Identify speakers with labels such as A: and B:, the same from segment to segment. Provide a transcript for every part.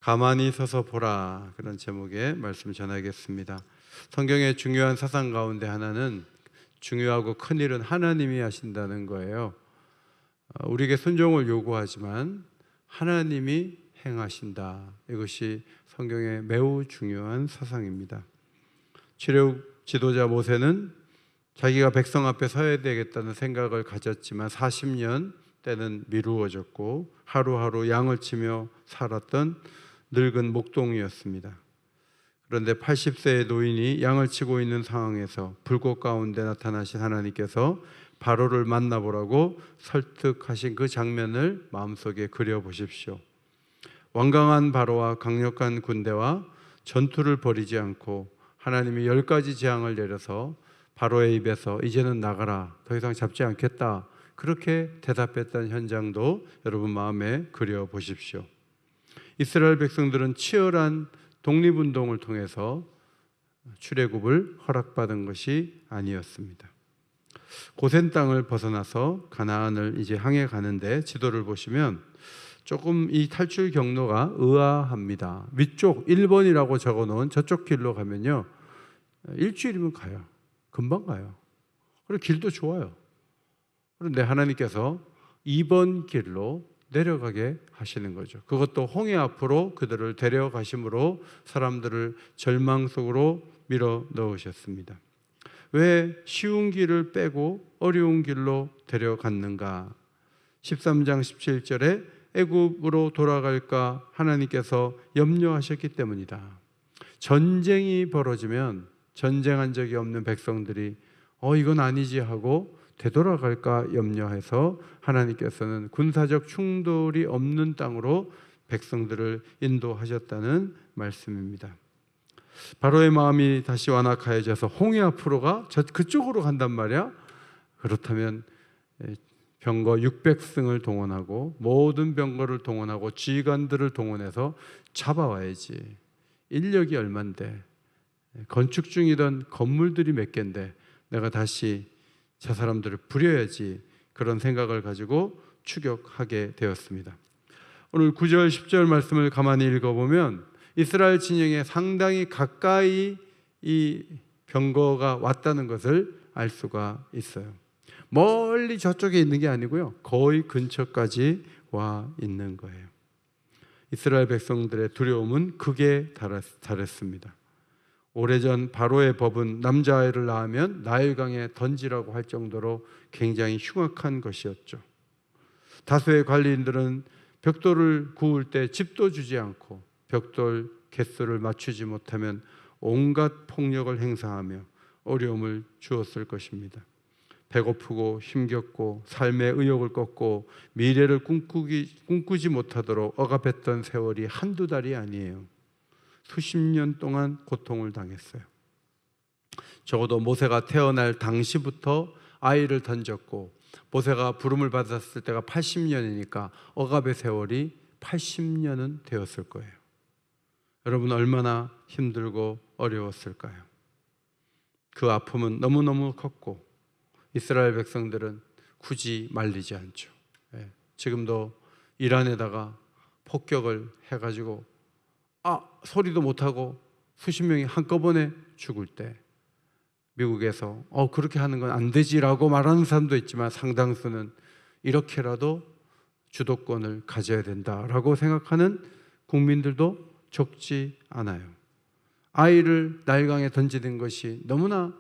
A: 가만히 서서 보라, 그런 제목의 말씀 전하겠습니다. 성경의 중요한 사상 가운데 하나는 중요하고 큰 일은 하나님이 하신다는 거예요. 우리에게 순종을 요구하지만 하나님이 행하신다. 이것이 성경의 매우 중요한 사상입니다. 출애굽 지도자 모세는 자기가 백성 앞에 서야 되겠다는 생각을 가졌지만 40년 때는 미루어졌고 하루하루 양을 치며 살았던 늙은 목동이었습니다. 그런데 80세의 노인이 양을 치고 있는 상황에서 불꽃 가운데 나타나신 하나님께서 바로를 만나보라고 설득하신 그 장면을 마음속에 그려보십시오. 완강한 바로와 강력한 군대와 전투를 벌이지 않고 하나님이 10가지 재앙을 내려서 바로의 입에서 이제는 나가라, 더 이상 잡지 않겠다, 그렇게 대답했던 현장도 여러분 마음에 그려보십시오. 이스라엘 백성들은 치열한 독립운동을 통해서 출애굽을 허락받은 것이 아니었습니다. 고센 땅을 벗어나서 가나안을 이제 향해 가는데 지도를 보시면 조금 이 탈출 경로가 의아합니다. 위쪽 1번이라고 적어놓은 저쪽 길로 가면요, 일주일이면 가요. 금방 가요. 그리고 길도 좋아요. 그런데 하나님께서 2번 길로 내려가게 하시는 거죠. 그것도 홍해 앞으로 그들을 데려가심으로 사람들을 절망 속으로 밀어 넣으셨습니다. 왜 쉬운 길을 빼고 어려운 길로 데려갔는가? 13장 17절에 애굽으로 돌아갈까 하나님께서 염려하셨기 때문이다. 전쟁이 벌어지면 전쟁한 적이 없는 백성들이 이건 아니지 하고 되돌아갈까 염려해서 하나님께서는 군사적 충돌이 없는 땅으로 백성들을 인도하셨다는 말씀입니다. 바로의 마음이 다시 완악해져서 홍해 앞으로가 그쪽으로 간단 말이야. 그렇다면 병거 600승을 동원하고 모든 병거를 동원하고 지휘관들을 동원해서 잡아와야지. 인력이 얼만데, 건축 중이던 건물들이 몇 개인데 내가 다시 저 사람들을 부려야지, 그런 생각을 가지고 추격하게 되었습니다. 오늘 9절 10절 말씀을 가만히 읽어보면 이스라엘 진영에 상당히 가까이 이 병거가 왔다는 것을 알 수가 있어요. 멀리 저쪽에 있는 게 아니고요, 거의 근처까지 와 있는 거예요. 이스라엘 백성들의 두려움은 극에 달했습니다. 오래전 바로의 법은 남자아이를 낳으면 나일강에 던지라고 할 정도로 굉장히 흉악한 것이었죠. 다수의 관리인들은 벽돌을 구울 때 집도 주지 않고 벽돌 개수를 맞추지 못하면 온갖 폭력을 행사하며 어려움을 주었을 것입니다. 배고프고 힘겹고 삶의 의욕을 꺾고 미래를 꿈꾸지 못하도록 억압했던 세월이 한두 달이 아니에요. 수십 년 동안 고통을 당했어요. 적어도 모세가 태어날 당시부터 아이를 던졌고 모세가 부름을 받았을 때가 80년이니까 억압의 세월이 80년은 되었을 거예요. 여러분, 얼마나 힘들고 어려웠을까요? 그 아픔은 너무너무 컸고 이스라엘 백성들은 굳이 말리지 않죠. 지금도 이란에다가 폭격을 해가지고 소리도 못하고 수십 명이 한꺼번에 죽을 때 미국에서 그렇게 하는 건 안 되지라고 말하는 사람도 있지만 상당수는 이렇게라도 주도권을 가져야 된다라고 생각하는 국민들도 적지 않아요. 아이를 나일강에 던지는 것이 너무나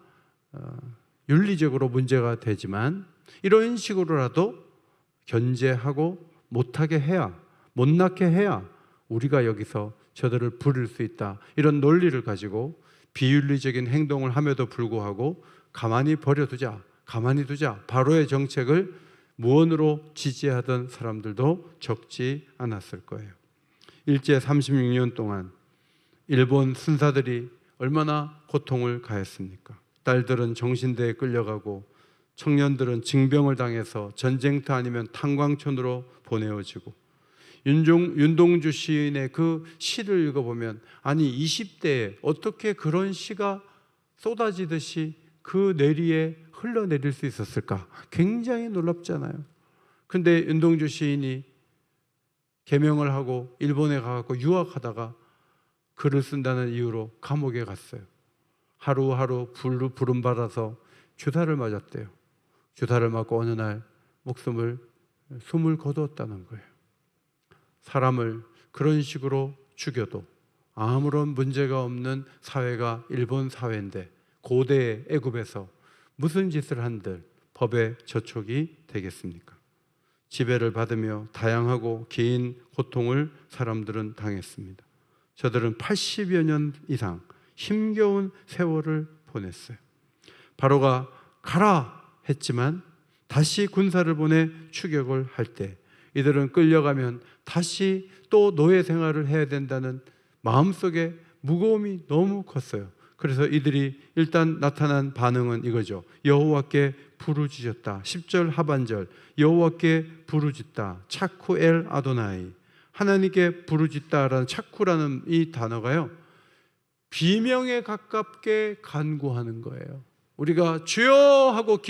A: 윤리적으로 문제가 되지만 이런 식으로라도 견제하고 못하게 해야, 못 낳게 해야 우리가 여기서 저들을 부릴 수 있다, 이런 논리를 가지고 비윤리적인 행동을 함에도 불구하고 가만히 버려두자, 가만히 두자, 바로의 정책을 무언으로 지지하던 사람들도 적지 않았을 거예요. 일제 36년 동안 일본 순사들이 얼마나 고통을 가했습니까? 딸들은 정신대에 끌려가고 청년들은 징병을 당해서 전쟁터 아니면 탄광촌으로 보내어지고, 윤동주 시인의 그 시를 읽어보면 아니 20대에 어떻게 그런 시가 쏟아지듯이 그 내리에 흘러내릴 수 있었을까? 굉장히 놀랍잖아요. 근데 윤동주 시인이 개명을 하고 일본에 가서 유학하다가 글을 쓴다는 이유로 감옥에 갔어요. 하루하루 부름받아서 주사를 맞았대요. 주사를 맞고 어느 날 숨을 거두었다는 거예요. 사람을 그런 식으로 죽여도 아무런 문제가 없는 사회가 일본 사회인데, 고대 애굽에서 무슨 짓을 한들 법의 저촉이 되겠습니까? 지배를 받으며 다양하고 긴 고통을 사람들은 당했습니다. 저들은 80여 년 이상 힘겨운 세월을 보냈어요. 바로가 가라 했지만 다시 군사를 보내 추격을 할 때 이들은 끌려가면 다시 또 노예 생활을 해야 된다는 마음속에 무거움이 너무 컸어요. 그래서 이들이 일단 나타난 반응은 이거죠. 여호와께 부르짖었다. 10절 하반절, 여호와께 부르짖다. 차쿠 엘 아도나이, 하나님께 부르짖다라는 차쿠라는 이 단어가요, 비명에 가깝게 간구하는 거예요. 우리가 주여 하고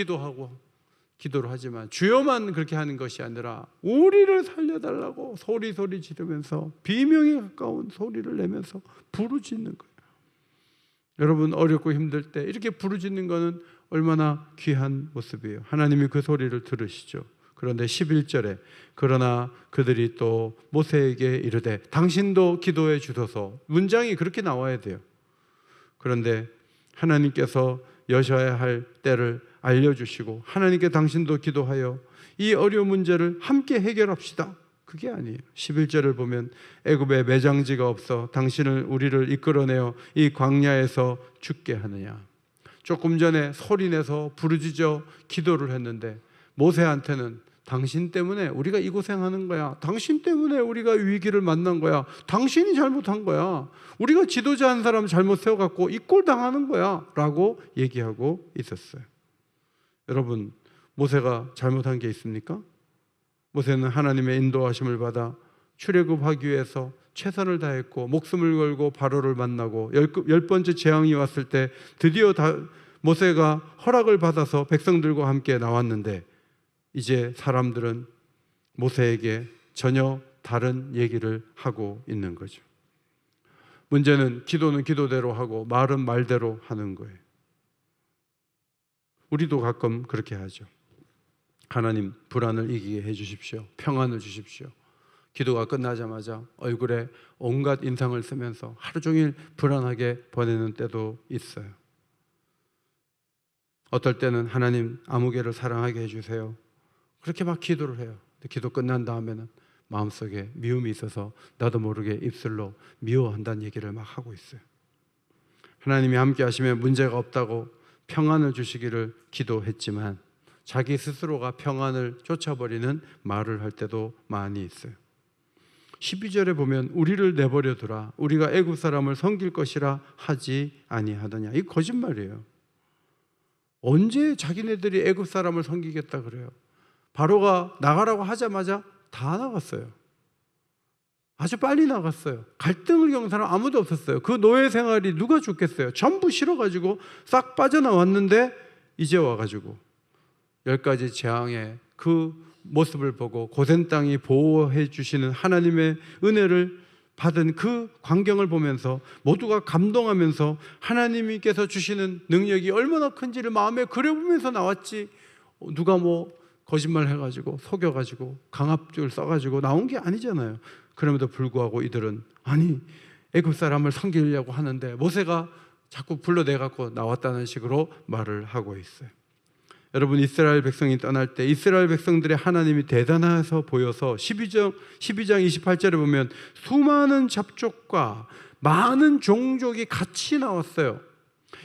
A: 기도를 하지만 주여만 그렇게 하는 것이 아니라 우리를 살려달라고 소리 지르면서 비명에 가까운 소리를 내면서 부르짖는 거예요. 여러분, 어렵고 힘들 때 이렇게 부르짖는 것은 얼마나 귀한 모습이에요. 하나님이 그 소리를 들으시죠. 그런데 11절에 그러나 그들이 또 모세에게 이르되 당신도 기도해 주소서, 문장이 그렇게 나와야 돼요. 그런데 하나님께서 여셔야 할 때를 알려주시고 하나님께 당신도 기도하여 이 어려운 문제를 함께 해결합시다, 그게 아니에요. 11절을 보면 애굽에 매장지가 없어 당신을 우리를 이끌어내어 이 광야에서 죽게 하느냐. 조금 전에 소리내서 부르짖어 기도를 했는데 모세한테는 당신 때문에 우리가 이 고생하는 거야, 당신 때문에 우리가 위기를 만난 거야, 당신이 잘못한 거야, 우리가 지도자 한 사람 잘못 세워갖고 이 꼴 당하는 거야 라고 얘기하고 있었어요. 여러분, 모세가 잘못한 게 있습니까? 모세는 하나님의 인도하심을 받아 출애굽하기 위해서 최선을 다했고 목숨을 걸고 바로를 만나고 열 번째 재앙이 왔을 때 드디어 모세가 허락을 받아서 백성들과 함께 나왔는데, 이제 사람들은 모세에게 전혀 다른 얘기를 하고 있는 거죠. 문제는 기도는 기도대로 하고 말은 말대로 하는 거예요. 우리도 가끔 그렇게 하죠. 하나님, 불안을 이기게 해주십시오. 평안을 주십시오. 기도가 끝나자마자 얼굴에 온갖 인상을 쓰면서 하루 종일 불안하게 보내는 때도 있어요. 어떨 때는 하나님, 아무개를 사랑하게 해주세요, 그렇게 막 기도를 해요. 근데 기도 끝난 다음에는 마음속에 미움이 있어서 나도 모르게 입술로 미워한다는 얘기를 막 하고 있어요. 하나님이 함께 하시면 문제가 없다고 평안을 주시기를 기도했지만 자기 스스로가 평안을 쫓아버리는 말을 할 때도 많이 있어요. 12절에 보면 우리를 내버려 두라, 우리가 애굽 사람을 섬길 것이라 하지 아니하더냐. 이 거짓말이에요. 언제 자기네들이 애굽 사람을 섬기겠다 그래요? 바로가 나가라고 하자마자 다 나갔어요. 아주 빨리 나갔어요. 갈등을 겪는 사람 아무도 없었어요. 그 노예 생활이 누가 죽겠어요? 전부 싫어가지고 싹 빠져나왔는데 이제 와가지고 10가지 재앙의 그 모습을 보고 고센 땅이 보호해 주시는 하나님의 은혜를 받은 그 광경을 보면서 모두가 감동하면서 하나님께서 주시는 능력이 얼마나 큰지를 마음에 그려보면서 나왔지, 누가 거짓말 해가지고 속여가지고 강압줄 써가지고 나온 게 아니잖아요. 그럼에도 불구하고 이들은 아니, 애굽 사람을 섬기려고 하는데 모세가 자꾸 불러내갖고 나왔다는 식으로 말을 하고 있어요. 여러분, 이스라엘 백성이 떠날 때 이스라엘 백성들의 하나님이 대단해서 보여서 12장 28절에 보면 수많은 잡족과 많은 종족이 같이 나왔어요.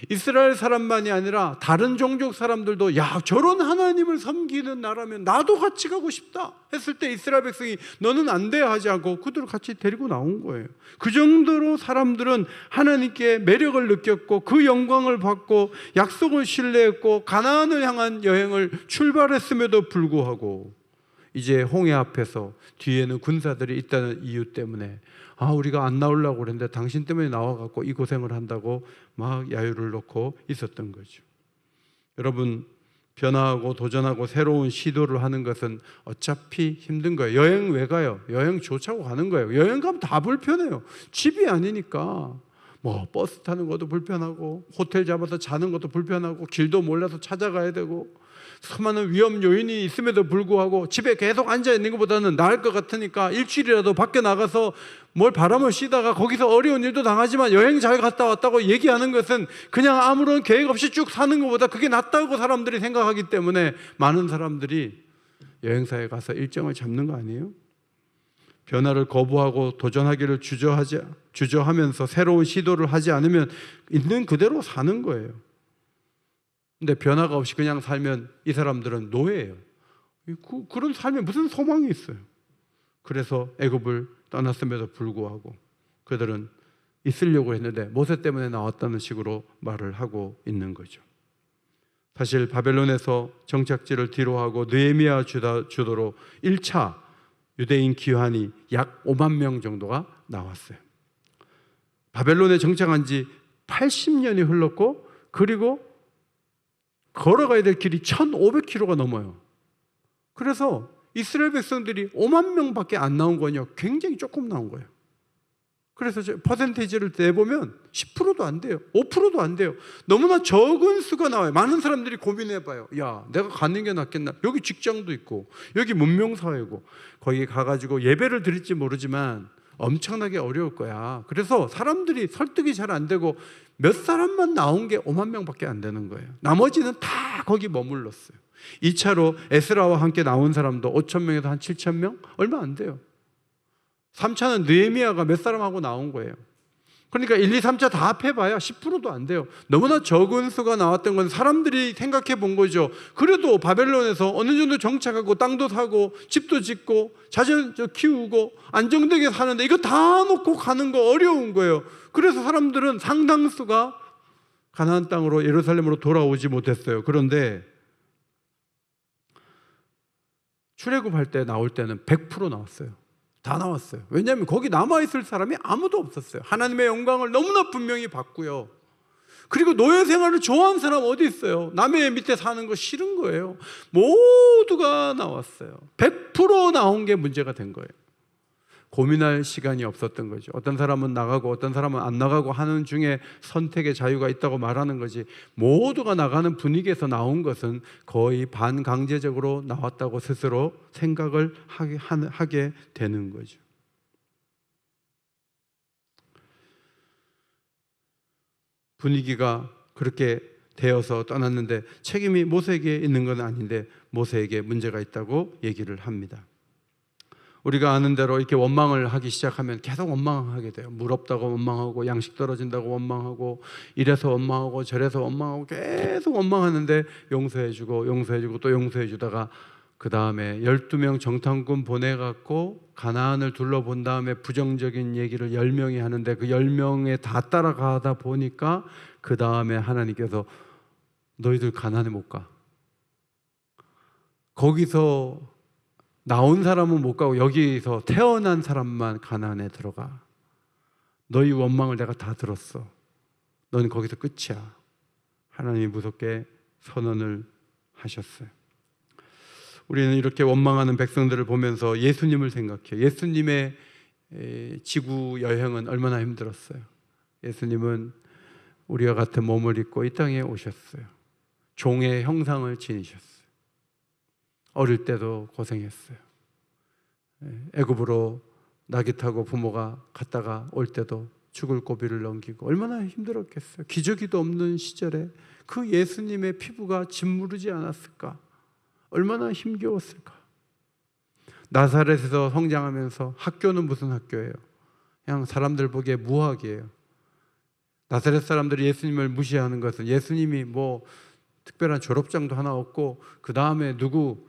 A: 이스라엘 사람만이 아니라 다른 종족 사람들도 야, 저런 하나님을 섬기는 나라면 나도 같이 가고 싶다 했을 때 이스라엘 백성이 너는 안 돼 하지 않고 그들을 같이 데리고 나온 거예요. 그 정도로 사람들은 하나님께 매력을 느꼈고 그 영광을 받고 약속을 신뢰했고 가나안을 향한 여행을 출발했음에도 불구하고 이제 홍해 앞에서 뒤에는 군사들이 있다는 이유 때문에 우리가 안 나오려고 그랬는데 당신 때문에 나와갖고 이 고생을 한다고 막 야유를 놓고 있었던 거죠. 여러분, 변화하고 도전하고 새로운 시도를 하는 것은 어차피 힘든 거예요. 여행 왜 가요? 여행 좋자고 가는 거예요. 여행 가면 다 불편해요. 집이 아니니까. 뭐 버스 타는 것도 불편하고 호텔 잡아서 자는 것도 불편하고 길도 몰라서 찾아가야 되고 수많은 위험 요인이 있음에도 불구하고 집에 계속 앉아 있는 것보다는 나을 것 같으니까 일주일이라도 밖에 나가서 뭘 바람을 쐬다가 거기서 어려운 일도 당하지만 여행 잘 갔다 왔다고 얘기하는 것은 그냥 아무런 계획 없이 쭉 사는 것보다 그게 낫다고 사람들이 생각하기 때문에 많은 사람들이 여행사에 가서 일정을 잡는 거 아니에요? 변화를 거부하고 도전하기를 주저하면서 새로운 시도를 하지 않으면 있는 그대로 사는 거예요. 근데 변화가 없이 그냥 살면 이 사람들은 노예예요. 그런 삶에 무슨 소망이 있어요? 그래서 애굽을 떠났음에도 불구하고 그들은 있으려고 했는데 모세 때문에 나왔다는 식으로 말을 하고 있는 거죠. 사실 바벨론에서 정착지를 뒤로하고 느헤미야 주도로 1차 유대인 귀환이 약 5만 명 정도가 나왔어요. 바벨론에 정착한 지 80년이 흘렀고 그리고 걸어가야 될 길이 1,500km가 넘어요. 그래서 이스라엘 백성들이 5만 명밖에 안 나온 거냐? 굉장히 조금 나온 거예요. 그래서 퍼센테이지를 내보면 10%도 안 돼요. 5%도 안 돼요. 너무나 적은 수가 나와요. 많은 사람들이 고민해봐요. 야, 내가 가는 게 낫겠나? 여기 직장도 있고 여기 문명사회고 거기 가가지고 예배를 드릴지 모르지만 엄청나게 어려울 거야. 그래서 사람들이 설득이 잘 안 되고 몇 사람만 나온 게 5만 명밖에 안 되는 거예요. 나머지는 다 거기 머물렀어요. 2차로 에스라와 함께 나온 사람도 5천 명에서 한 7천 명? 얼마 안 돼요. 3차는 느헤미야가 몇 사람하고 나온 거예요. 그러니까 1, 2, 3차 다 합해봐야 10%도 안 돼요. 너무나 적은 수가 나왔던 건 사람들이 생각해 본 거죠. 그래도 바벨론에서 어느 정도 정착하고 땅도 사고 집도 짓고 자연 키우고 안정되게 사는데 이거 다 놓고 가는 거 어려운 거예요. 그래서 사람들은 상당수가 가나안 땅으로 예루살렘으로 돌아오지 못했어요. 그런데 출애굽할 때 나올 때는 100% 나왔어요. 다 나왔어요. 왜냐하면 거기 남아있을 사람이 아무도 없었어요. 하나님의 영광을 너무나 분명히 봤고요. 그리고 노예 생활을 좋아하는 사람 어디 있어요? 남의 밑에 사는 거 싫은 거예요. 모두가 나왔어요. 100% 나온 게 문제가 된 거예요. 고민할 시간이 없었던 거죠. 어떤 사람은 나가고 어떤 사람은 안 나가고 하는 중에 선택의 자유가 있다고 말하는 거지, 모두가 나가는 분위기에서 나온 것은 거의 반강제적으로 나왔다고 스스로 생각을 하게 되는 거죠. 분위기가 그렇게 되어서 떠났는데 책임이 모세에게 있는 건 아닌데 모세에게 문제가 있다고 얘기를 합니다. 우리가 아는 대로 이렇게 원망을 하기 시작하면 계속 원망하게 돼요. 물 없다고 원망하고 양식 떨어진다고 원망하고 이래서 원망하고 저래서 원망하고 계속 원망하는데 용서해주고 또 용서해주다가 그 다음에 12명 정탐꾼 보내갖고 가나안을 둘러본 다음에 부정적인 얘기를 10명이 하는데 그 10명에 다 따라가다 보니까 그 다음에 하나님께서 너희들 가나안에 못 가. 거기서 나온 사람은 못 가고 여기서 태어난 사람만 가나안에 들어가. 너희 원망을 내가 다 들었어. 너는 거기서 끝이야. 하나님이 무섭게 선언을 하셨어요. 우리는 이렇게 원망하는 백성들을 보면서 예수님을 생각해요. 예수님의 지구 여행은 얼마나 힘들었어요. 예수님은 우리와 같은 몸을 입고 이 땅에 오셨어요. 종의 형상을 지니셨어요. 어릴 때도 고생했어요. 애굽으로 나귀 타고 부모가 갔다가 올 때도 죽을 고비를 넘기고 얼마나 힘들었겠어요. 기저귀도 없는 시절에 그 예수님의 피부가 짓무르지 않았을까? 얼마나 힘겨웠을까? 나사렛에서 성장하면서 학교는 무슨 학교예요? 그냥 사람들 보기에 무학이에요. 나사렛 사람들이 예수님을 무시하는 것은 예수님이 뭐 특별한 졸업장도 하나 없고 그 다음에 누구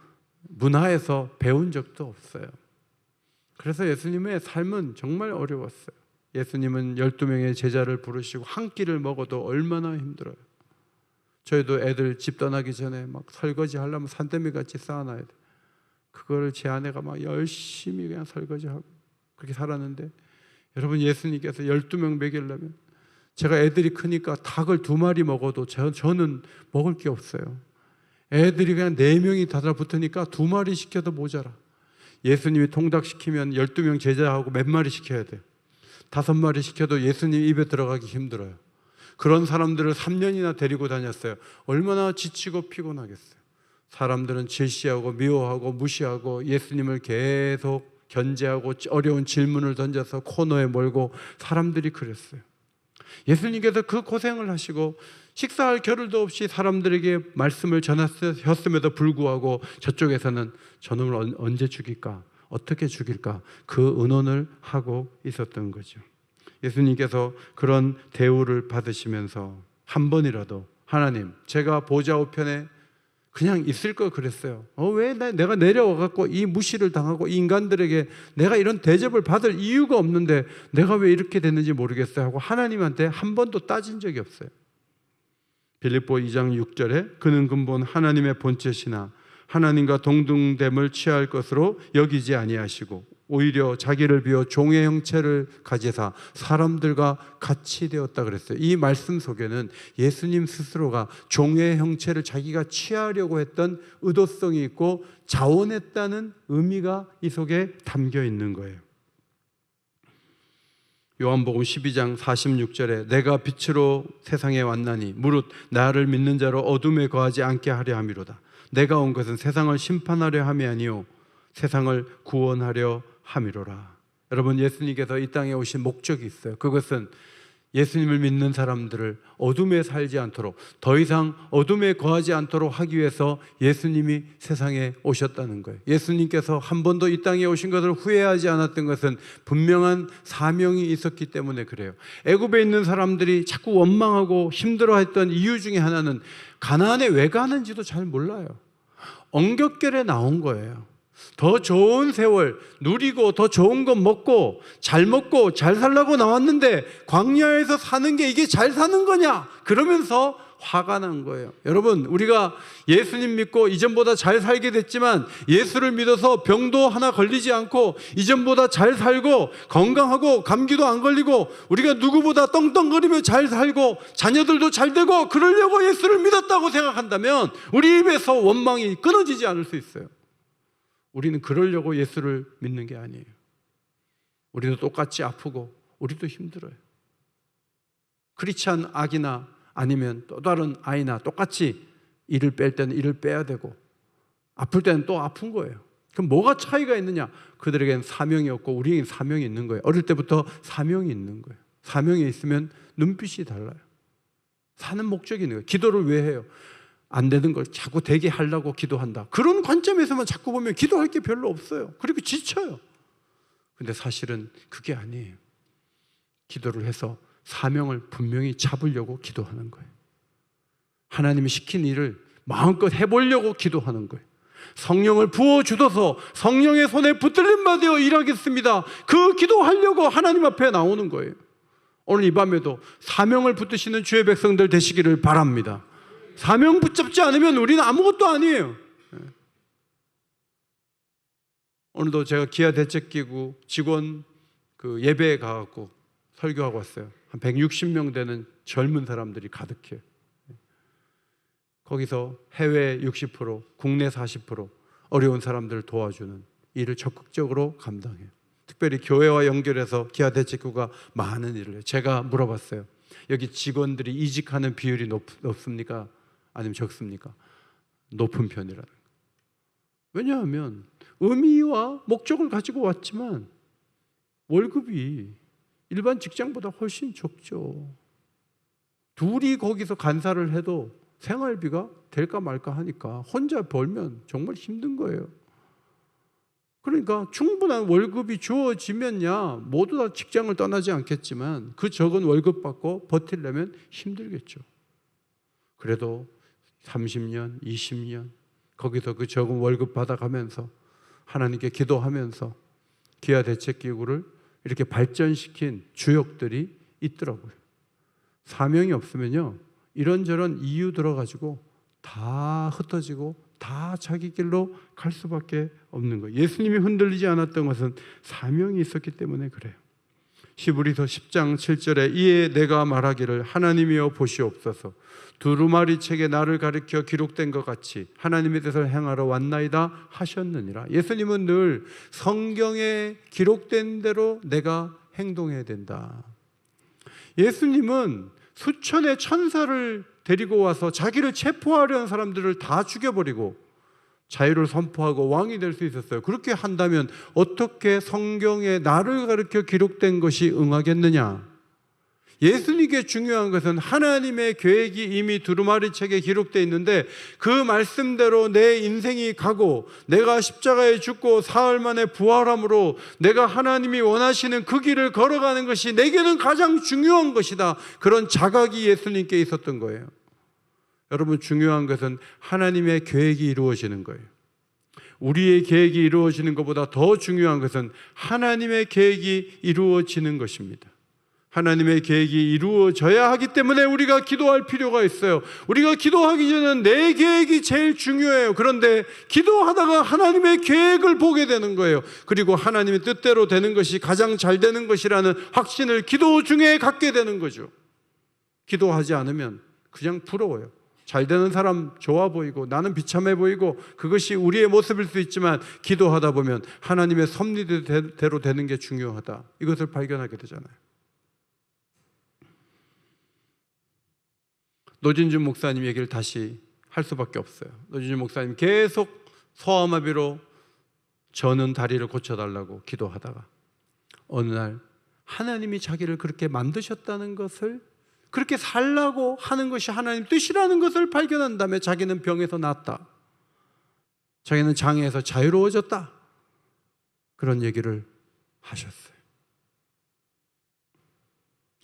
A: 문화에서 배운 적도 없어요. 그래서 예수님의 삶은 정말 어려웠어요. 예수님은 12명의 제자를 부르시고 한 끼를 먹어도 얼마나 힘들어요. 저희도 애들 집 떠나기 전에 막 설거지 하려면 산더미 같이 쌓아놔야 돼. 그거를 제 아내가 막 열심히 그냥 설거지하고 그렇게 살았는데, 여러분 예수님께서 12명 먹이려면 제가 애들이 크니까 닭을 2마리 먹어도 저는 먹을 게 없어요. 애들이 그냥 4명이 달라붙으니까 2마리 시켜도 모자라. 예수님이 통닭시키면 12명 제자하고 몇 마리 시켜야 돼요. 5마리 시켜도 예수님 입에 들어가기 힘들어요. 그런 사람들을 3년이나 데리고 다녔어요. 얼마나 지치고 피곤하겠어요. 사람들은 질시하고 미워하고 무시하고 예수님을 계속 견제하고 어려운 질문을 던져서 코너에 몰고 사람들이 그랬어요. 예수님께서 그 고생을 하시고 식사할 겨를도 없이 사람들에게 말씀을 전하셨음에도 불구하고 저쪽에서는 저놈을 언제 죽일까? 어떻게 죽일까? 그 의논을 하고 있었던 거죠. 예수님께서 그런 대우를 받으시면서 한 번이라도 하나님, 제가 보좌 우편에 그냥 있을 거 그랬어요. 왜 내가 내려와갖고 이 무시를 당하고 이 인간들에게 내가 이런 대접을 받을 이유가 없는데 내가 왜 이렇게 됐는지 모르겠어요 하고 하나님한테 한 번도 따진 적이 없어요. 빌립보 2장 6절에 그는 근본 하나님의 본체시나 하나님과 동등됨을 취할 것으로 여기지 아니하시고 오히려 자기를 비워 종의 형체를 가지사 사람들과 같이 되었다 그랬어요. 이 말씀 속에는 예수님 스스로가 종의 형체를 자기가 취하려고 했던 의도성이 있고 자원했다는 의미가 이 속에 담겨 있는 거예요. 요한복음 12장 46절에 내가 빛으로 세상에 왔나니 무릇 나를 믿는 자로 어둠에 거하지 않게 하려 함이로다. 내가 온 것은 세상을 심판하려 함이 아니요 세상을 구원하려 함이로라. 여러분, 예수님께서 이 땅에 오신 목적이 있어요. 그것은 예수님을 믿는 사람들을 어둠에 살지 않도록, 더 이상 어둠에 거하지 않도록 하기 위해서 예수님이 세상에 오셨다는 거예요. 예수님께서 한 번도 이 땅에 오신 것을 후회하지 않았던 것은 분명한 사명이 있었기 때문에 그래요. 애굽에 있는 사람들이 자꾸 원망하고 힘들어했던 이유 중에 하나는 가나안에 왜 가는지도 잘 몰라요. 엉겹결에 나온 거예요. 더 좋은 세월 누리고 더 좋은 것 먹고 잘 살라고 나왔는데 광야에서 사는 게 이게 잘 사는 거냐? 그러면서 화가 난 거예요. 여러분, 우리가 예수님 믿고 이전보다 잘 살게 됐지만 예수를 믿어서 병도 하나 걸리지 않고 이전보다 잘 살고 건강하고 감기도 안 걸리고 우리가 누구보다 떵떵거리며 잘 살고 자녀들도 잘 되고 그러려고 예수를 믿었다고 생각한다면 우리 입에서 원망이 끊어지지 않을 수 있어요. 우리는 그러려고 예수를 믿는 게 아니에요. 우리도 똑같이 아프고 우리도 힘들어요. 크리스찬 아기나 아니면 또 다른 아이나 똑같이 이를 뺄 때는 이를 빼야 되고 아플 때는 또 아픈 거예요. 그럼 뭐가 차이가 있느냐? 그들에겐 사명이 없고 우리에겐 사명이 있는 거예요. 어릴 때부터 사명이 있는 거예요. 사명이 있으면 눈빛이 달라요. 사는 목적이 있는 거예요. 기도를 왜 해요? 안 되는 걸 자꾸 되게 하려고 기도한다. 그런 관점에서만 자꾸 보면 기도할 게 별로 없어요. 그리고 지쳐요. 근데 사실은 그게 아니에요. 기도를 해서 사명을 분명히 잡으려고 기도하는 거예요. 하나님이 시킨 일을 마음껏 해보려고 기도하는 거예요. 성령을 부어주셔서 성령의 손에 붙들림 받아 일하겠습니다. 그 기도하려고 하나님 앞에 나오는 거예요. 오늘 이 밤에도 사명을 붙드시는 주의 백성들 되시기를 바랍니다. 사명 붙잡지 않으면 우리는 아무것도 아니에요. 오늘도 제가 기아 대책기구 직원 예배에 가갖고 설교하고 왔어요. 한 160명 되는 젊은 사람들이 가득해요. 거기서 해외 60%, 국내 40% 어려운 사람들을 도와주는 일을 적극적으로 감당해요. 특별히 교회와 연결해서 기아 대책기구가 많은 일을 해요. 제가 물어봤어요. 여기 직원들이 이직하는 비율이 높습니까? 아니면 적습니까? 높은 편이라는 거예요. 왜냐하면 의미와 목적을 가지고 왔지만 월급이 일반 직장보다 훨씬 적죠. 둘이 거기서 간사를 해도 생활비가 될까 말까 하니까 혼자 벌면 정말 힘든 거예요. 그러니까 충분한 월급이 주어지면야 모두 다 직장을 떠나지 않겠지만 그 적은 월급 받고 버티려면 힘들겠죠. 그래도 30년, 20년 거기서 그 적은 월급 받아가면서 하나님께 기도하면서 기아 대책기구를 이렇게 발전시킨 주역들이 있더라고요. 사명이 없으면요 이런저런 이유 들어가지고 다 흩어지고 다 자기 길로 갈 수밖에 없는 거예요. 예수님이 흔들리지 않았던 것은 사명이 있었기 때문에 그래요. 히브리서 10장 7절에 이에 내가 말하기를 하나님이여 보시옵소서 두루마리 책에 나를 가리켜 기록된 것 같이 하나님의 뜻을 행하러 왔나이다 하셨느니라. 예수님은 늘 성경에 기록된 대로 내가 행동해야 된다. 예수님은 수천의 천사를 데리고 와서 자기를 체포하려는 사람들을 다 죽여버리고 자유를 선포하고 왕이 될 수 있었어요. 그렇게 한다면 어떻게 성경에 나를 가르쳐 기록된 것이 응하겠느냐? 예수님께 중요한 것은 하나님의 계획이 이미 두루마리 책에 기록되어 있는데 그 말씀대로 내 인생이 가고 내가 십자가에 죽고 사흘 만에 부활함으로 내가 하나님이 원하시는 그 길을 걸어가는 것이 내게는 가장 중요한 것이다. 그런 자각이 예수님께 있었던 거예요. 여러분, 중요한 것은 하나님의 계획이 이루어지는 거예요. 우리의 계획이 이루어지는 것보다 더 중요한 것은 하나님의 계획이 이루어지는 것입니다. 하나님의 계획이 이루어져야 하기 때문에 우리가 기도할 필요가 있어요. 우리가 기도하기 전에는 내 계획이 제일 중요해요. 그런데 기도하다가 하나님의 계획을 보게 되는 거예요. 그리고 하나님의 뜻대로 되는 것이 가장 잘 되는 것이라는 확신을 기도 중에 갖게 되는 거죠. 기도하지 않으면 그냥 부러워요. 잘 되는 사람 좋아 보이고 나는 비참해 보이고 그것이 우리의 모습일 수 있지만 기도하다 보면 하나님의 섭리대로 되는 게 중요하다. 이것을 발견하게 되잖아요. 노진준 목사님 얘기를 다시 할 수밖에 없어요. 노진준 목사님 계속 소아마비로 저는 다리를 고쳐달라고 기도하다가 어느 날 하나님이 자기를 그렇게 만드셨다는 것을, 그렇게 살라고 하는 것이 하나님 뜻이라는 것을 발견한 다음에 자기는 병에서 낫다, 자기는 장애에서 자유로워졌다, 그런 얘기를 하셨어요.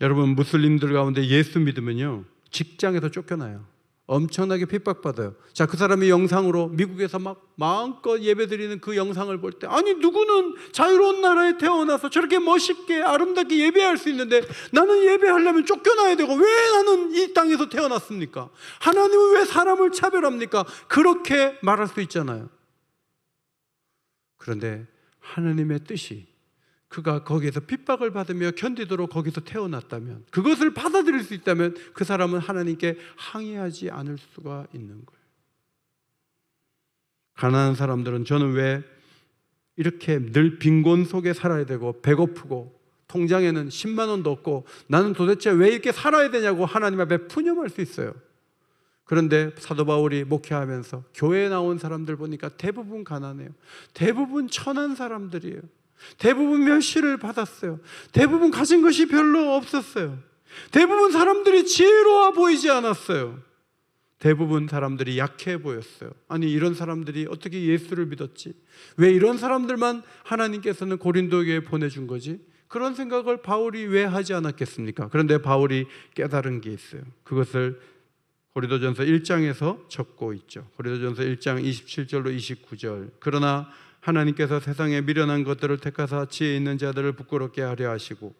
A: 여러분, 무슬림들 가운데 예수 믿으면요 직장에서 쫓겨나요. 엄청나게 핍박받아요. 자, 그 사람이 영상으로 미국에서 막 마음껏 예배드리는 그 영상을 볼 때, 아니 누구는 자유로운 나라에 태어나서 저렇게 멋있게 아름답게 예배할 수 있는데 나는 예배하려면 쫓겨나야 되고 왜 나는 이 땅에서 태어났습니까? 하나님은 왜 사람을 차별합니까? 그렇게 말할 수 있잖아요. 그런데 하나님의 뜻이 그가 거기에서 핍박을 받으며 견디도록 거기서 태어났다면, 그것을 받아들일 수 있다면 그 사람은 하나님께 항의하지 않을 수가 있는 거예요. 가난한 사람들은 저는 왜 이렇게 늘 빈곤 속에 살아야 되고 배고프고 통장에는 10만 원도 없고 나는 도대체 왜 이렇게 살아야 되냐고 하나님 앞에 푸념할 수 있어요. 그런데 사도 바울이 목회하면서 교회에 나온 사람들 보니까 대부분 가난해요. 대부분 천한 사람들이에요. 대부분 멸시를 받았어요. 대부분 가진 것이 별로 없었어요. 대부분 사람들이 지혜로워 보이지 않았어요. 대부분 사람들이 약해 보였어요. 아니, 이런 사람들이 어떻게 예수를 믿었지? 왜 이런 사람들만 하나님께서는 고린도 교회에 보내준 거지? 그런 생각을 바울이 왜 하지 않았겠습니까? 그런데 바울이 깨달은 게 있어요. 그것을 고린도전서 1장에서 적고 있죠. 고린도전서 1장 27절로 29절. 그러나 하나님께서 세상에 미련한 것들을 택하사 지혜 있는 자들을 부끄럽게 하려 하시고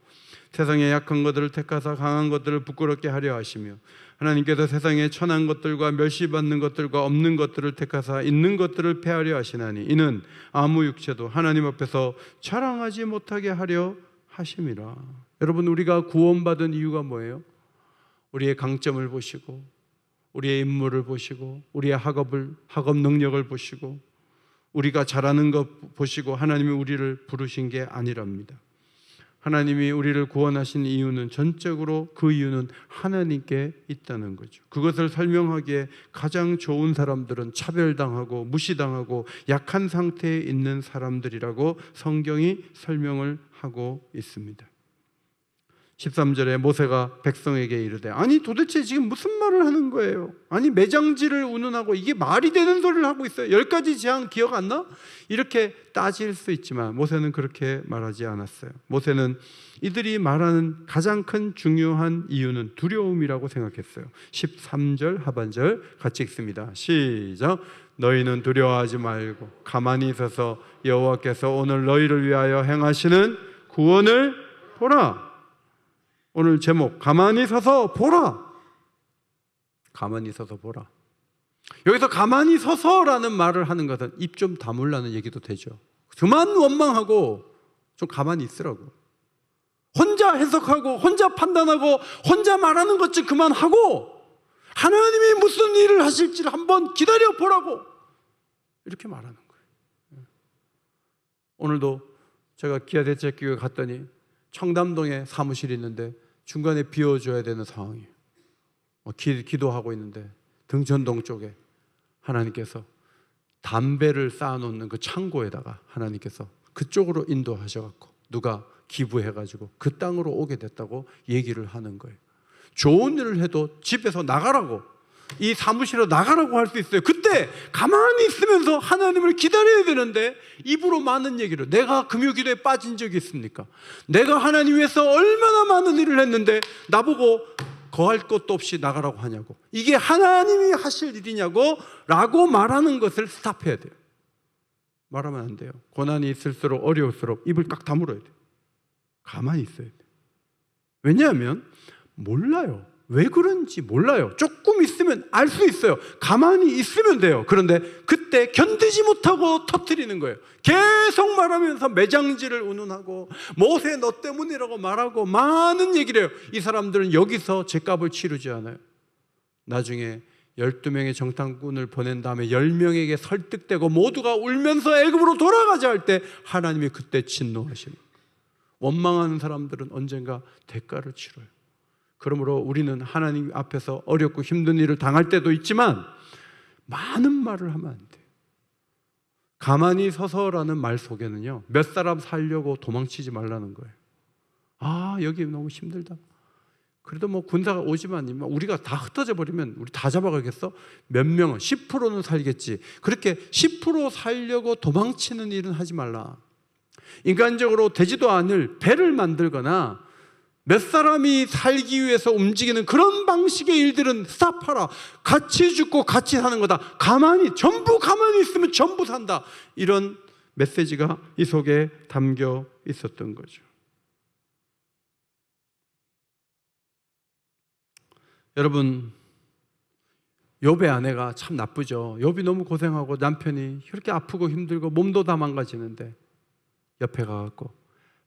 A: 세상에 약한 것들을 택하사 강한 것들을 부끄럽게 하려 하시며 하나님께서 세상에 천한 것들과 멸시받는 것들과 없는 것들을 택하사 있는 것들을 폐하려 하시나니 이는 아무 육체도 하나님 앞에서 자랑하지 못하게 하려 하심이라. 여러분, 우리가 구원받은 이유가 뭐예요? 우리의 강점을 보시고 우리의 인물을 보시고 우리의 학업 능력을 보시고 우리가 잘하는 것 보시고 하나님이 우리를 부르신 게 아니랍니다. 하나님이 우리를 구원하신 이유는 전적으로 그 이유는 하나님께 있다는 거죠. 그것을 설명하기에 가장 좋은 사람들은 차별당하고 무시당하고 약한 상태에 있는 사람들이라고 성경이 설명을 하고 있습니다. 13절에 모세가 백성에게 이르되, 아니 도대체 지금 무슨 말을 하는 거예요? 아니 매장지를 운운하고 이게 말이 되는 소리를 하고 있어요. 10가지 재앙 기억 안 나? 이렇게 따질 수 있지만 모세는 그렇게 말하지 않았어요. 모세는 이들이 말하는 가장 큰 중요한 이유는 두려움이라고 생각했어요. 13절 하반절 같이 읽습니다. 시작. 너희는 두려워하지 말고 가만히 있어서 여호와께서 오늘 너희를 위하여 행하시는 구원을 보라. 오늘 제목, 가만히 서서 보라. 가만히 서서 보라. 여기서 가만히 서서라는 말을 하는 것은 입 좀 다물라는 얘기도 되죠. 그만 원망하고 좀 가만히 있으라고. 혼자 혼자 해석하고 혼자 판단하고 혼자 말하는 것 좀 그만하고 하나님이 무슨 일을 하실지를 한번 기다려 보라고 이렇게 말하는 거예요. 오늘도 제가 기아대책교회 갔더니 청담동에 사무실이 있는데 중간에 비워줘야 되는 상황이에요. 기도하고 있는데 등전동 쪽에 하나님께서 담배를 쌓아놓는 그 창고에다가 하나님께서 그쪽으로 인도하셔갖고 누가 기부해가지고 그 땅으로 오게 됐다고 얘기를 하는 거예요. 좋은 일을 해도 집에서 나가라고, 이 사무실로 나가라고 할 수 있어요. 그때 가만히 있으면서 하나님을 기다려야 되는데 입으로 많은 얘기를, 내가 금요기도에 빠진 적이 있습니까? 내가 하나님 위해서 얼마나 많은 일을 했는데 나보고 거할 것도 없이 나가라고 하냐고, 이게 하나님이 하실 일이냐고 라고 말하는 것을 스탑해야 돼요. 말하면 안 돼요. 고난이 있을수록 어려울수록 입을 딱 다물어야 돼요. 가만히 있어야 돼요. 왜냐하면 몰라요. 왜 그런지 몰라요. 조금 있으면 알 수 있어요. 가만히 있으면 돼요. 그런데 그때 견디지 못하고 터뜨리는 거예요. 계속 말하면서 매장지를 운운하고 모세 너 때문이라고 말하고 많은 얘기를 해요. 이 사람들은 여기서 죗값을 치르지 않아요. 나중에 12명의 정탐꾼을 보낸 다음에 10명에게 설득되고 모두가 울면서 애굽으로 돌아가자 할 때 하나님이 그때 진노하시는 거예요. 원망하는 사람들은 언젠가 대가를 치러요. 그러므로 우리는 하나님 앞에서 어렵고 힘든 일을 당할 때도 있지만 많은 말을 하면 안 돼요. 가만히 서서라는 말 속에는요, 몇 사람 살려고 도망치지 말라는 거예요. 아, 여기 너무 힘들다. 그래도 뭐 군사가 오지만 우리가 다 흩어져 버리면 우리 다 잡아가겠어? 몇 명은 10%는 살겠지. 그렇게 10% 살려고 도망치는 일은 하지 말라. 인간적으로 되지도 않을 배를 만들거나 몇 사람이 살기 위해서 움직이는 그런 방식의 일들은 스탑하라. 같이 죽고 같이 사는 거다. 전부 가만히 있으면 전부 산다. 이런 메시지가 이 속에 담겨 있었던 거죠. 여러분, 욥의 아내가 참 나쁘죠. 욥이 너무 고생하고 남편이 이렇게 아프고 힘들고 몸도 다 망가지는데 옆에 가갖고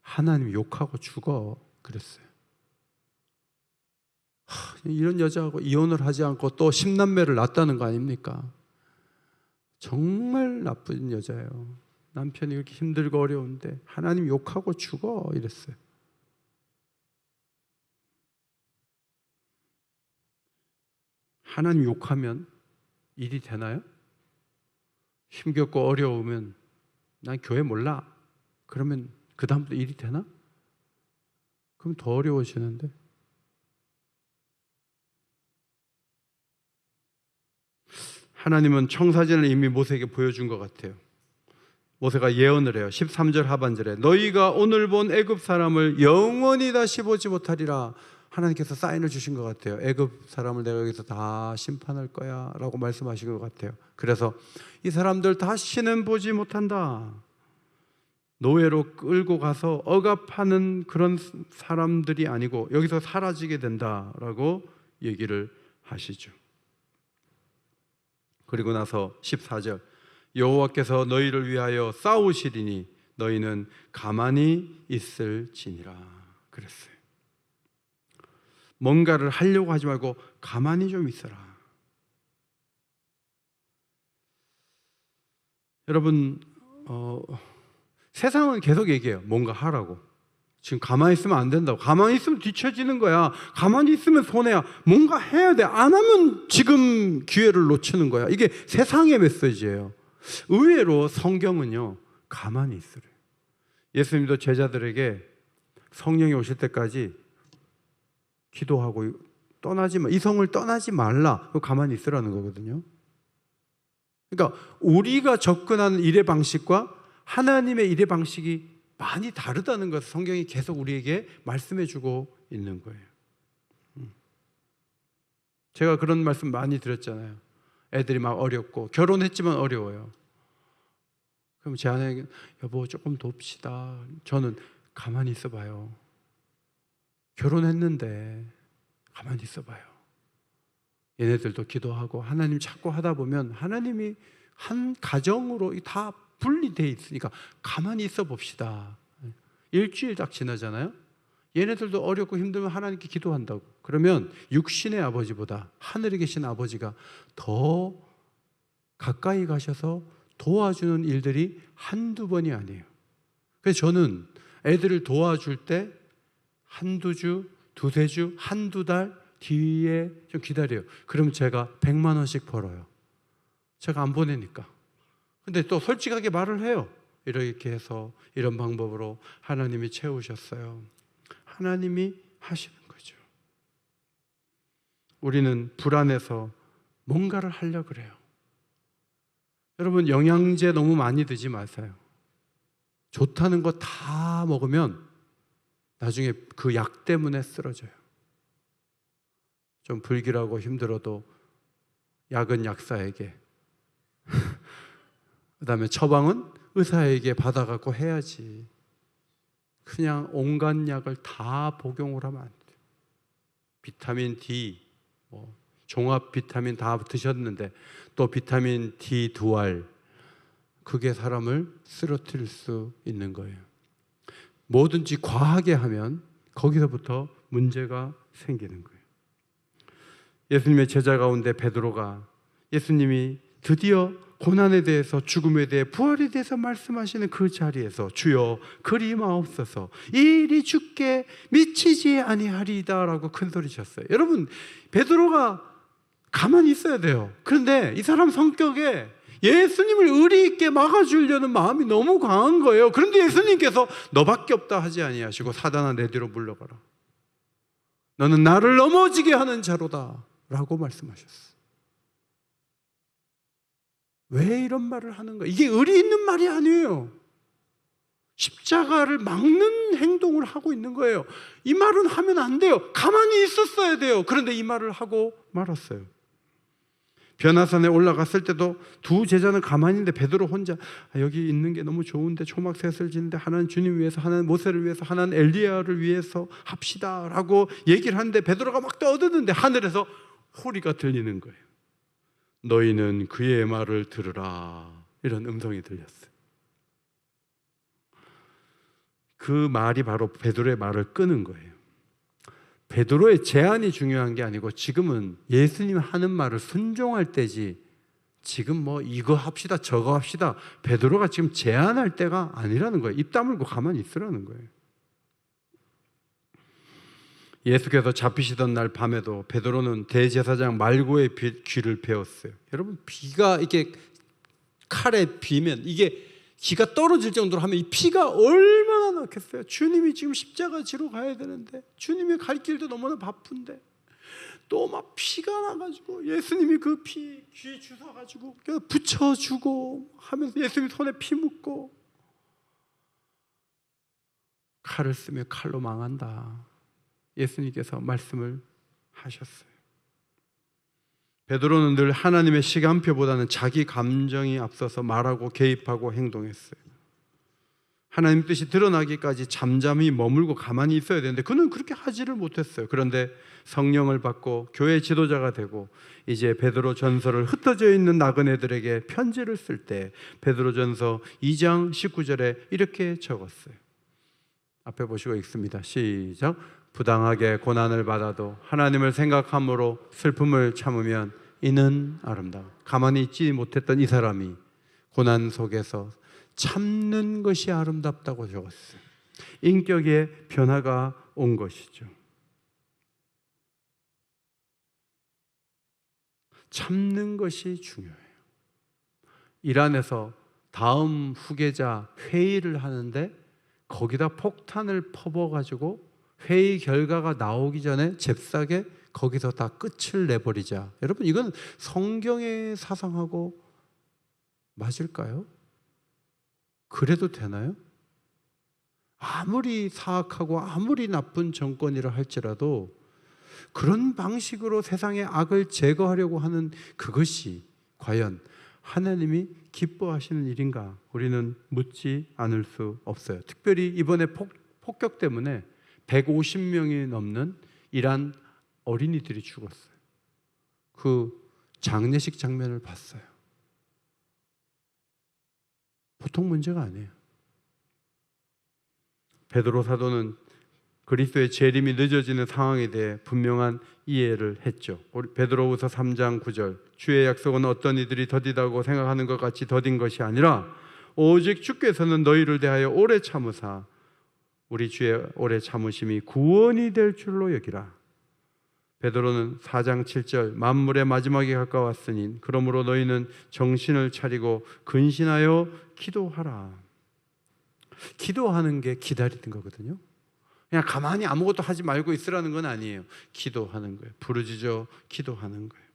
A: 하나님 욕하고 죽어 그랬어요. 이런 여자하고 이혼을 하지 않고 또 10남매를 낳았다는 거 아닙니까? 정말 나쁜 여자예요. 남편이 이렇게 힘들고 어려운데 하나님 욕하고 죽어 이랬어요. 하나님 욕하면 일이 되나요? 힘겹고 어려우면 난 교회 몰라. 그러면 그 다음부터 일이 되나? 그럼 더 어려워지는데. 하나님은 청사진을 이미 모세에게 보여준 것 같아요. 모세가 예언을 해요. 13절 하반절에 너희가 오늘 본 애굽 사람을 영원히 다시 보지 못하리라. 하나님께서 사인을 주신 것 같아요. 애굽 사람을 내가 여기서 다 심판할 거야 라고 말씀하신 것 같아요. 그래서 이 사람들 다시는 보지 못한다. 노예로 끌고 가서 억압하는 그런 사람들이 아니고 여기서 사라지게 된다라고 얘기를 하시죠. 그리고 나서 14절 여호와께서 너희를 위하여 싸우시리니 너희는 가만히 있을지니라 그랬어요. 뭔가를 하려고 하지 말고 가만히 좀 있어라. 여러분, 세상은 계속 얘기해요. 뭔가 하라고. 지금 가만히 있으면 안 된다고. 가만히 있으면 뒤처지는 거야. 가만히 있으면 손해야. 뭔가 해야 돼. 안 하면 지금 기회를 놓치는 거야. 이게 세상의 메시지예요. 의외로 성경은요, 가만히 있으래요. 예수님도 제자들에게 성령이 오실 때까지 기도하고 떠나지 마. 이 성을 떠나지 말라. 가만히 있으라는 거거든요. 그러니까 우리가 접근하는 일의 방식과 하나님의 일의 방식이 많이 다르다는 것을 성경이 계속 우리에게 말씀해 주고 있는 거예요. 제가 그런 말씀 많이 드렸잖아요. 애들이 막 어렵고 결혼했지만 어려워요. 그럼 제 아내에게 여보 조금 돕시다. 저는 가만히 있어 봐요. 결혼했는데 가만히 있어 봐요. 얘네들도 기도하고 하나님 찾고 하다 보면 하나님이 한 가정으로 다 분리되어 있으니까 가만히 있어 봅시다. 일주일 딱 지나잖아요. 얘네들도 어렵고 힘들면 하나님께 기도한다고. 그러면 육신의 아버지보다 하늘에 계신 아버지가 더 가까이 가셔서 도와주는 일들이 한두 번이 아니에요. 그래서 저는 애들을 도와줄 때 한두 주, 두세 주, 한두 달 뒤에 좀 기다려요. 그럼 제가 100만 원씩 벌어요. 제가 안 보내니까. 근데 또 솔직하게 말을 해요. 이렇게 해서 이런 방법으로 하나님이 채우셨어요. 하나님이 하시는 거죠. 우리는 불안해서 뭔가를 하려고 그래요. 여러분, 영양제 너무 많이 드지 마세요. 좋다는 거 다 먹으면 나중에 그 약 때문에 쓰러져요. 좀 불길하고 힘들어도 약은 약사에게, 그 다음에 처방은 의사에게 받아갖고 해야지. 그냥 온갖 약을 다 복용을 하면 안 돼요. 비타민 D, 종합 비타민 다 드셨는데 또 비타민 D 두 알, 그게 사람을 쓰러뜨릴 수 있는 거예요. 뭐든지 과하게 하면 거기서부터 문제가 생기는 거예요. 예수님의 제자 가운데 베드로가 예수님이 드디어 고난에 대해서, 죽음에 대해, 부활에 대해서 말씀하시는 그 자리에서 주여 그리 마옵소서, 이 일이 주께 미치지 아니하리이다 라고 큰 소리쳤어요. 여러분, 베드로가 가만히 있어야 돼요. 그런데 이 사람 성격에 예수님을 의리 있게 막아주려는 마음이 너무 강한 거예요. 그런데 예수님께서 너밖에 없다 하지 아니하시고 사단아 내 뒤로 물러가라, 너는 나를 넘어지게 하는 자로다 라고 말씀하셨어요. 왜 이런 말을 하는 거예요? 이게 의리 있는 말이 아니에요. 십자가를 막는 행동을 하고 있는 거예요. 이 말은 하면 안 돼요. 가만히 있었어야 돼요. 그런데 이 말을 하고 말았어요. 변화산에 올라갔을 때도 두 제자는 가만히 있는데 베드로 혼자 여기 있는 게 너무 좋은데 초막셋을 지는데 하나는 주님 위해서, 하나는 모세를 위해서, 하나는 엘리야를 위해서 합시다 라고 얘기를 하는데 베드로가 막 떠드는데 하늘에서 소리가 들리는 거예요. 너희는 그의 말을 들으라, 이런 음성이 들렸어요. 그 말이 바로 베드로의 말을 끄는 거예요. 베드로의 제안이 중요한 게 아니고 지금은 예수님 하는 말을 순종할 때지, 지금 뭐 이거 합시다 저거 합시다, 베드로가 지금 제안할 때가 아니라는 거예요. 입 다물고 가만히 있으라는 거예요. 예수께서 잡히시던 날 밤에도 베드로는 대제사장 말고의 귀를 베었어요. 여러분, 비가 이렇게 칼에 비면 이게 기가 떨어질 정도로 하면 이 피가 얼마나 났겠어요. 주님이 지금 십자가 지러 가야 되는데, 주님이 갈 길도 너무나 바쁜데 또 막 피가 나가지고 예수님이 그 피 귀 주워가지고 붙여주고 하면서 예수님 손에 피 묻고, 칼을 쓰면 칼로 망한다, 예수님께서 말씀을 하셨어요. 베드로는 늘 하나님의 시간표보다는 자기 감정이 앞서서 말하고 개입하고 행동했어요. 하나님 뜻이 드러나기까지 잠잠히 머물고 가만히 있어야 되는데 그는 그렇게 하지를 못했어요. 그런데 성령을 받고 교회 지도자가 되고 이제 베드로전서를 흩어져 있는 나그네들에게 편지를 쓸 때 베드로전서 2장 19절에 이렇게 적었어요. 앞에 보시고 읽습니다. 시작. 부당하게 고난을 받아도 하나님을 생각함으로 슬픔을 참으면 이는 아름다워. 가만히 있지 못했던 이 사람이 고난 속에서 참는 것이 아름답다고 적었어요. 인격의 변화가 온 것이죠. 참는 것이 중요해요. 이란에서 다음 후계자 회의를 하는데 거기다 폭탄을 퍼부어가지고 회의 결과가 나오기 전에 잽싸게 거기서 다 끝을 내버리자. 여러분, 이건 성경의 사상하고 맞을까요? 그래도 되나요? 아무리 사악하고 아무리 나쁜 정권이라 할지라도 그런 방식으로 세상의 악을 제거하려고 하는 그것이 과연 하나님이 기뻐하시는 일인가? 우리는 묻지 않을 수 없어요. 특별히 이번에 폭격 때문에 150명이 넘는 이란 어린이들이 죽었어요. 그 장례식 장면을 봤어요. 보통 문제가 아니에요. 베드로 사도는 그리스도의 재림이 늦어지는 상황에 대해 분명한 이해를 했죠. 우리 베드로후서 3장 9절, 주의 약속은 어떤 이들이 더디다고 생각하는 것 같이 더딘 것이 아니라 오직 주께서는 너희를 대하여 오래 참으사 우리 주의 오래 참으심이 구원이 될 줄로 여기라. 베드로는 4장 7절, 만물의 마지막이 가까웠으니 그러므로 너희는 정신을 차리고 근신하여 기도하라. 기도하는 게 기다리는 거거든요. 그냥 가만히 아무것도 하지 말고 있으라는 건 아니에요. 기도하는 거예요. 부르짖어 기도하는 거예요.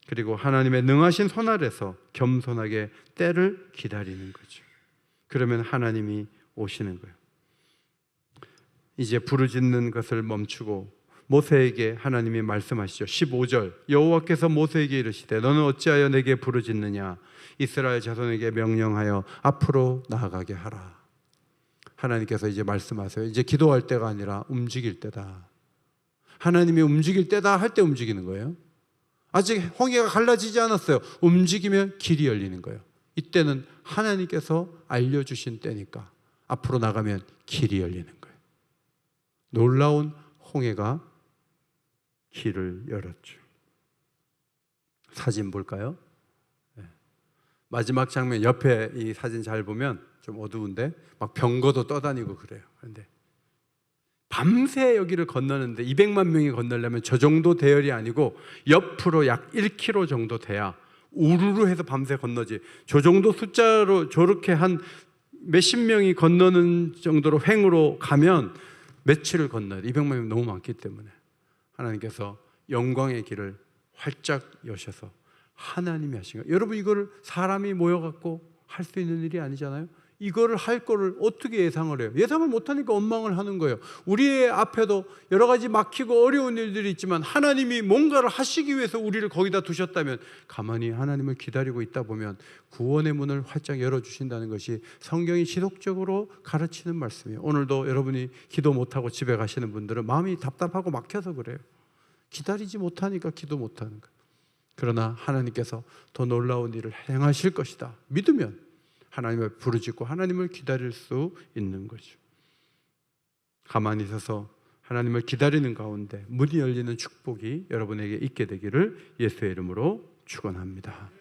A: 그리고 하나님의 능하신 손 아래서 겸손하게 때를 기다리는 거죠. 그러면 하나님이 오시는 거예요. 이제 부르짖는 것을 멈추고 모세에게 하나님이 말씀하시죠. 15절, 여호와께서 모세에게 이르시되 너는 어찌하여 내게 부르짖느냐? 이스라엘 자손에게 명령하여 앞으로 나아가게 하라. 하나님께서 이제 말씀하세요. 이제 기도할 때가 아니라 움직일 때다. 하나님이 움직일 때다 할 때 움직이는 거예요. 아직 홍해가 갈라지지 않았어요. 움직이면 길이 열리는 거예요. 이때는 하나님께서 알려주신 때니까 앞으로 나가면 길이 열리는 거예요. 놀라운 홍해가 길을 열었죠. 사진 볼까요? 네. 마지막 장면 옆에 이 사진 잘 보면 좀 어두운데 막 병거도 떠다니고 그래요. 그런데 밤새 여기를 건너는데 200만 명이 건너려면 저 정도 대열이 아니고 옆으로 약 1km 정도 돼야 우르르 해서 밤새 건너지. 저 정도 숫자로 저렇게 한 몇십 명이 건너는 정도로 횡으로 가면 며칠을 건너야 돼. 200만 명이 너무 많기 때문에 하나님께서 영광의 길을 활짝 여셔서 하나님이 하신 거예요. 여러분, 이거를 사람이 모여갖고 할 수 있는 일이 아니잖아요. 이거를 할 거를 어떻게 예상을 해요? 예상을 못하니까 원망을 하는 거예요. 우리의 앞에도 여러 가지 막히고 어려운 일들이 있지만 하나님이 뭔가를 하시기 위해서 우리를 거기다 두셨다면 가만히 하나님을 기다리고 있다 보면 구원의 문을 활짝 열어주신다는 것이 성경이 지속적으로 가르치는 말씀이에요. 오늘도 여러분이 기도 못하고 집에 가시는 분들은 마음이 답답하고 막혀서 그래요. 기다리지 못하니까 기도 못하는 거예요. 그러나 하나님께서 더 놀라운 일을 행하실 것이다 믿으면 하나님을 부르짖고 하나님을 기다릴 수 있는 거죠. 가만히 있어서 하나님을 기다리는 가운데 문이 열리는 축복이 여러분에게 있게 되기를 예수의 이름으로 축원합니다.